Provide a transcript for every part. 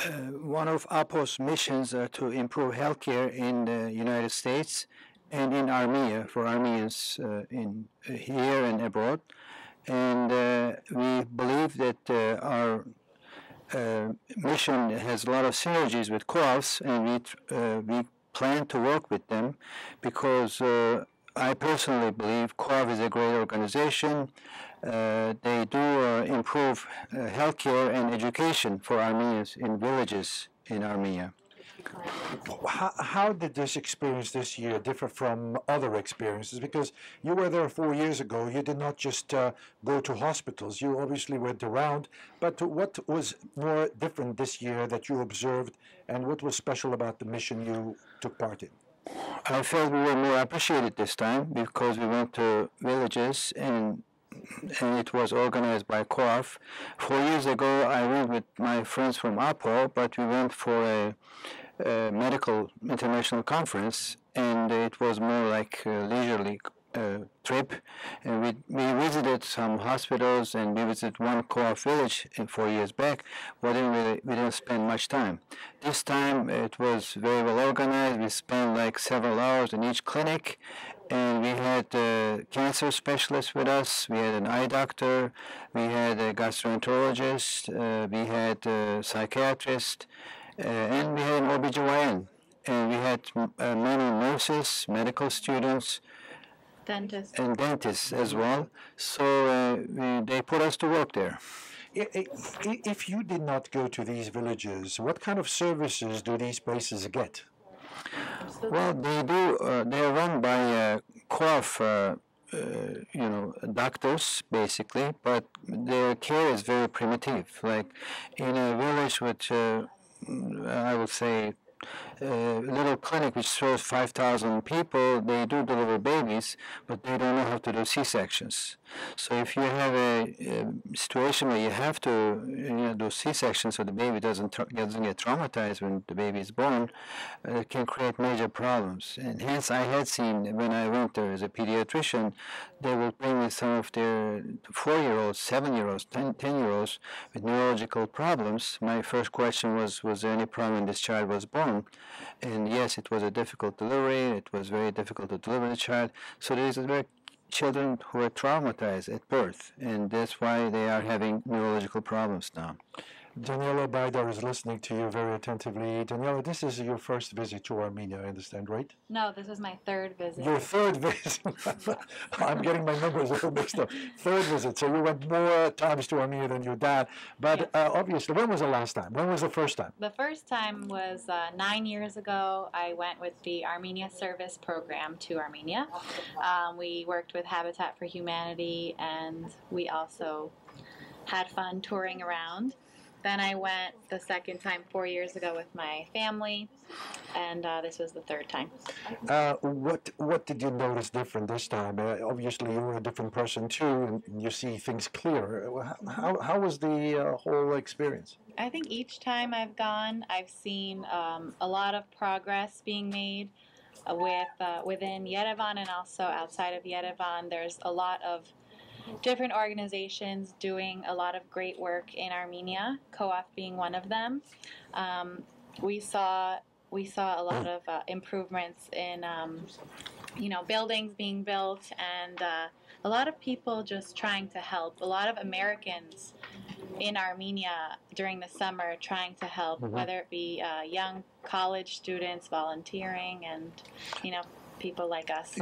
One of APO's missions are to improve healthcare in the United States and in Armenia for Armenians in here and abroad. And we believe that our mission has a lot of synergies with COAFs, and we plan to work with them because I personally believe COAF is a great organization. They do improve healthcare and education for Armenians in villages in Armenia. How did this experience this year differ from other experiences? Because you were there 4 years ago. You did not just go to hospitals. You obviously went around. But what was more different this year that you observed, and what was special about the mission you took part in? I felt we were more appreciated this time because we went to villages and it was organized by COAF. 4 years ago, I went with my friends from APO, but we went for a medical international conference, and it was more like a leisurely trip. And we visited some hospitals, and we visited one COAF village 4 years back, but we didn't spend much time. This time it was very well organized. We spent like several hours in each clinic, and we had cancer specialists with us. We had an eye doctor, we had a gastroenterologist, we had a psychiatrist, and we had an OBGYN. And we had many nurses, medical students, and dentists as well. So they put us to work there. If you did not go to these villages, what kind of services do these places get? Well, they do. They are run by COAF, doctors basically, but their care is very primitive. Like in a village which I would say little clinic which serves 5,000 people, they do deliver babies, but they don't know how to do C-sections. So if you have a situation where you have to do C-sections so the baby doesn't get traumatized when the baby is born, it can create major problems. And hence I had seen when I went there as a pediatrician, they will bring me some of their 4-year-olds, 7-year-olds, 10-year-olds with neurological problems. My first question was there any problem when this child was born? And yes, it was a difficult delivery. It was very difficult to deliver the child. So there is very children who are traumatized at birth, and that's why they are having neurological problems now. Daniella Baydar is listening to you very attentively. Daniella, this is your first visit to Armenia, I understand, right? No, this was my third visit. Your third visit. I'm getting my numbers all mixed up. Third visit. So you went more times to Armenia than your dad. But obviously, when was the last time? When was the first time? The first time was 9 years ago. I went with the Armenia Service Program to Armenia. We worked with Habitat for Humanity, and we also had fun touring around. Then I went the second time 4 years ago with my family, and this was the third time. What did you notice different this time? Obviously, you were a different person too, and you see things clearer. How was the whole experience? I think each time I've gone, I've seen a lot of progress being made within Yerevan and also outside of Yerevan. There's a lot of different organizations doing a lot of great work in Armenia, COAF being one of them. We saw a lot of improvements in buildings being built, and a lot of people just trying to help. A lot of Americans in Armenia during the summer trying to help, whether it be young college students volunteering and people like us.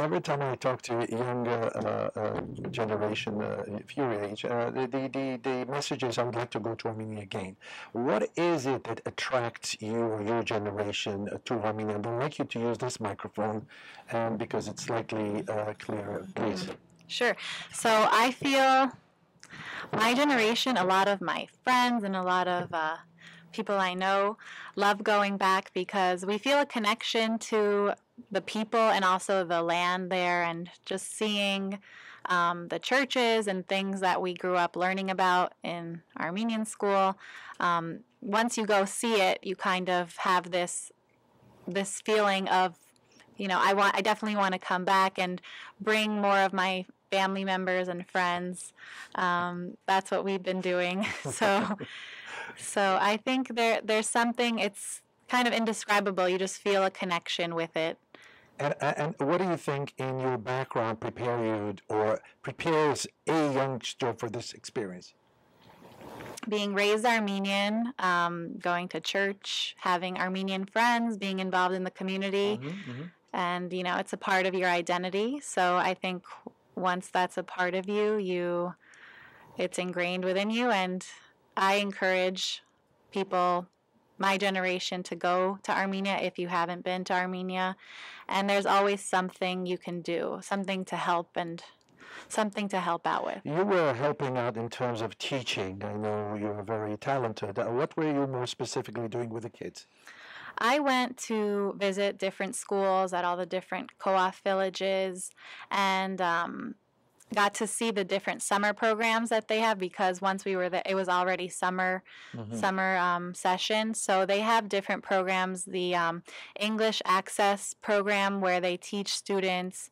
Every time I talk to younger generation, of your age, the message is I would like to go to Armenia again. What is it that attracts you or your generation to Armenia? I'd like you to use this microphone because it's slightly clearer, please. Sure. So I feel my generation, a lot of my friends and a lot of people I know love going back because we feel a connection to the people and also the land there, and just seeing the churches and things that we grew up learning about in Armenian school. Once you go see it, you kind of have this feeling of, I definitely want to come back and bring more of my family members and friends. That's what we've been doing. So I think there's something, it's kind of indescribable. You just feel a connection with it. And what do you think in your background prepare you or prepares a youngster for this experience? Being raised Armenian, going to church, having Armenian friends, being involved in the community, and it's a part of your identity. So I think once that's a part of you, it's ingrained within you. And I encourage people my generation to go to Armenia if you haven't been to Armenia. And there's always something you can do, something to help out with. You were helping out in terms of teaching. I know you're very talented. What were you more specifically doing with the kids? I went to visit different schools at all the different COAF villages and got to see the different summer programs that they have, because once we were there, it was already summer session. So they have different programs. The English Access program, where they teach students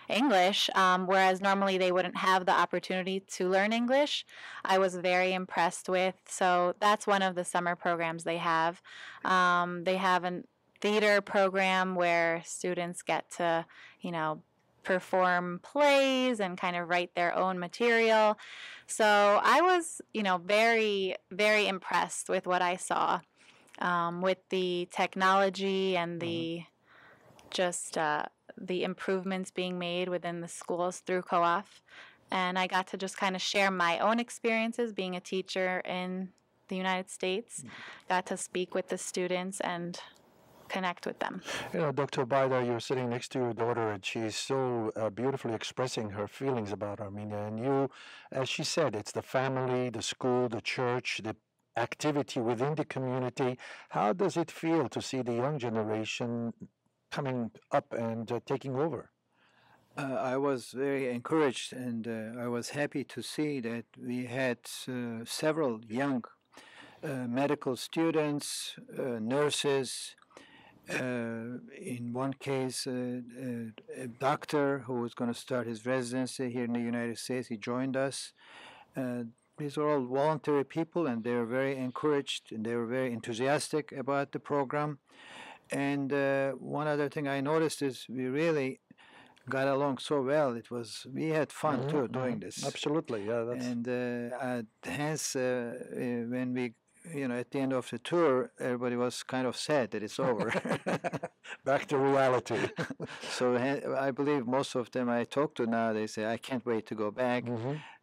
English, whereas normally they wouldn't have the opportunity to learn English. I was very impressed with. So that's one of the summer programs they have. They have a theater program where students get to, perform plays and kind of write their own material. So I was, very, very impressed with what I saw, with the technology and the the improvements being made within the schools through COAF. And I got to just kind of share my own experiences being a teacher in the United States, got to speak with the students and connect with them. Dr. Baydar, you're sitting next to your daughter, and she's so beautifully expressing her feelings about Armenia. And you, as she said, it's the family, the school, the church, the activity within the community. How does it feel to see the young generation coming up and taking over? I was very encouraged, and I was happy to see that we had several young medical students, nurses. In one case, a doctor who was going to start his residency here in the United States, he joined us. These are all voluntary people, and they were very encouraged, and they were very enthusiastic about the program. And one other thing I noticed is we really got along so well. We had fun too doing this. Absolutely, yeah. And hence, when we, at the end of the tour, everybody was kind of sad that it's over. Back to reality. So I believe most of them I talk to now, they say, I can't wait to go back.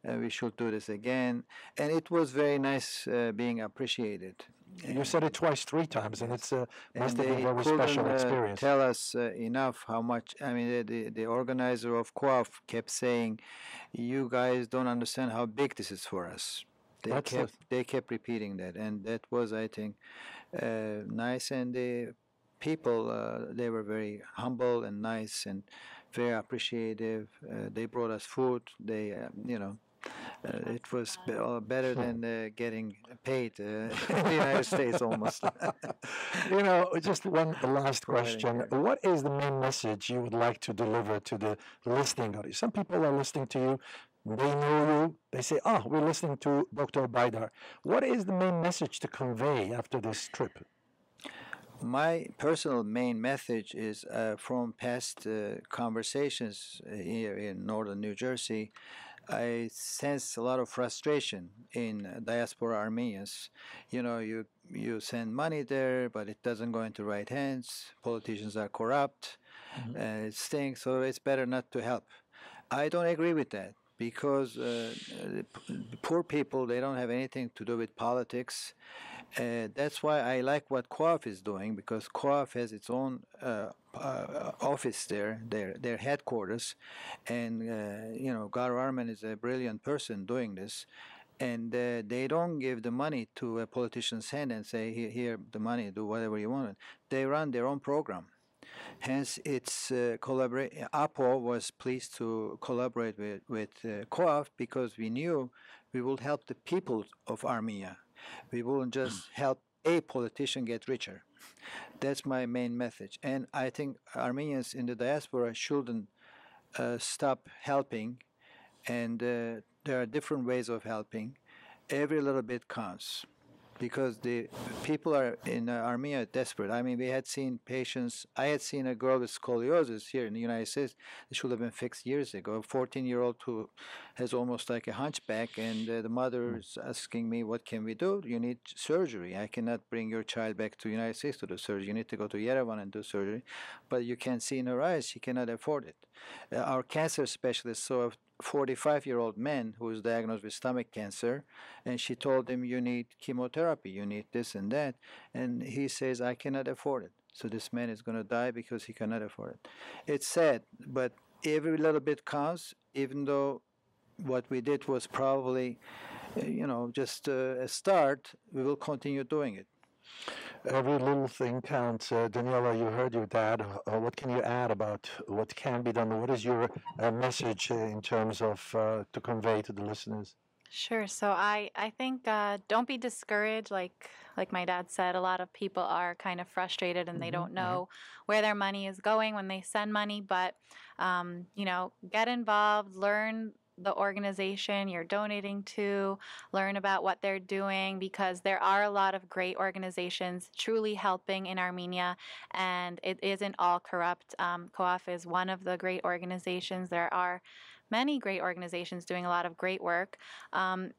We should do this again. And it was very nice being appreciated. You said it twice, 3 times, and it's must have been a very special experience. Tell us enough how much. I mean, the organizer of COAF kept saying, "You guys don't understand how big this is for us." They kept repeating that, and that was, I think, nice. And the people, they were very humble and nice and very appreciative. They brought us food. They, it was better than getting paid in the United States almost. Just one last question. What is the main message you would like to deliver to the listening audience? Some people are listening to you. They know you. They say, we're listening to Dr. Baydar. What is the main message to convey after this trip? My personal main message is from past conversations here in northern New Jersey. I sense a lot of frustration in diaspora Armenians. You send money there, but it doesn't go into right hands. Politicians are corrupt. It stinks, so it's better not to help. I don't agree with that, because poor people, they don't have anything to do with politics. That's why I like what COAF is doing, because COAF has its own office there, their headquarters, and Gar Armen is a brilliant person doing this, and they don't give the money to a politician's hand and say, here the money, do whatever you want. They run their own program. Hence, it's AAHPO was pleased to collaborate with COAF, because we knew we would help the people of Armenia. We wouldn't just help a politician get richer. That's my main message. And I think Armenians in the diaspora shouldn't stop helping. And there are different ways of helping. Every little bit counts. because the people are in Armenia desperate. I mean, we had seen patients. I had seen a girl with scoliosis here in the United States. It should have been fixed years ago. A 14-year-old who has almost like a hunchback, and the mother is asking me, "What can we do? You need surgery. I cannot bring your child back to the United States to do surgery. You need to go to Yerevan and do surgery." But you can see in her eyes she cannot afford it. Our cancer specialist saw a 45-year-old man who was diagnosed with stomach cancer, and she told him, "You need chemotherapy, you need this and that," and he says, "I cannot afford it." So this man is going to die because he cannot afford it. It's sad, but every little bit counts, even though what we did was probably, just a start. We will continue doing it. Every little thing counts. Daniella, you heard your dad. What can you add about what can be done? What is your message in terms of to convey to the listeners? Sure. So I think don't be discouraged. Like my dad said, a lot of people are kind of frustrated and they don't know where their money is going when they send money. But get involved, learn the organization you're donating to, learn about what they're doing, because there are a lot of great organizations truly helping in Armenia, and it isn't all corrupt. COAF is one of the great organizations. There are many great organizations doing a lot of great work.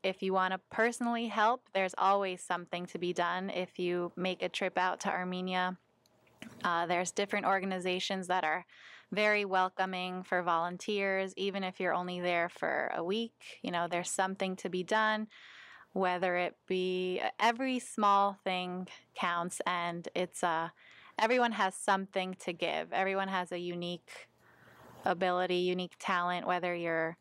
If you want to personally help, there's always something to be done. If you make a trip out to Armenia, there's different organizations that are very welcoming for volunteers, even if you're only there for a week. There's something to be done, whether it be every small thing counts, and it's everyone has something to give. Everyone has a unique ability, unique talent, whether you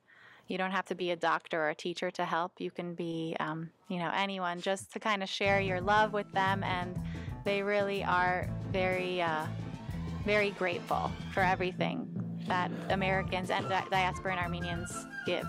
don't have to be a doctor or a teacher to help. You can be, anyone, just to kind of share your love with them, and they really are very, very grateful for everything that Americans and diasporan Armenians give.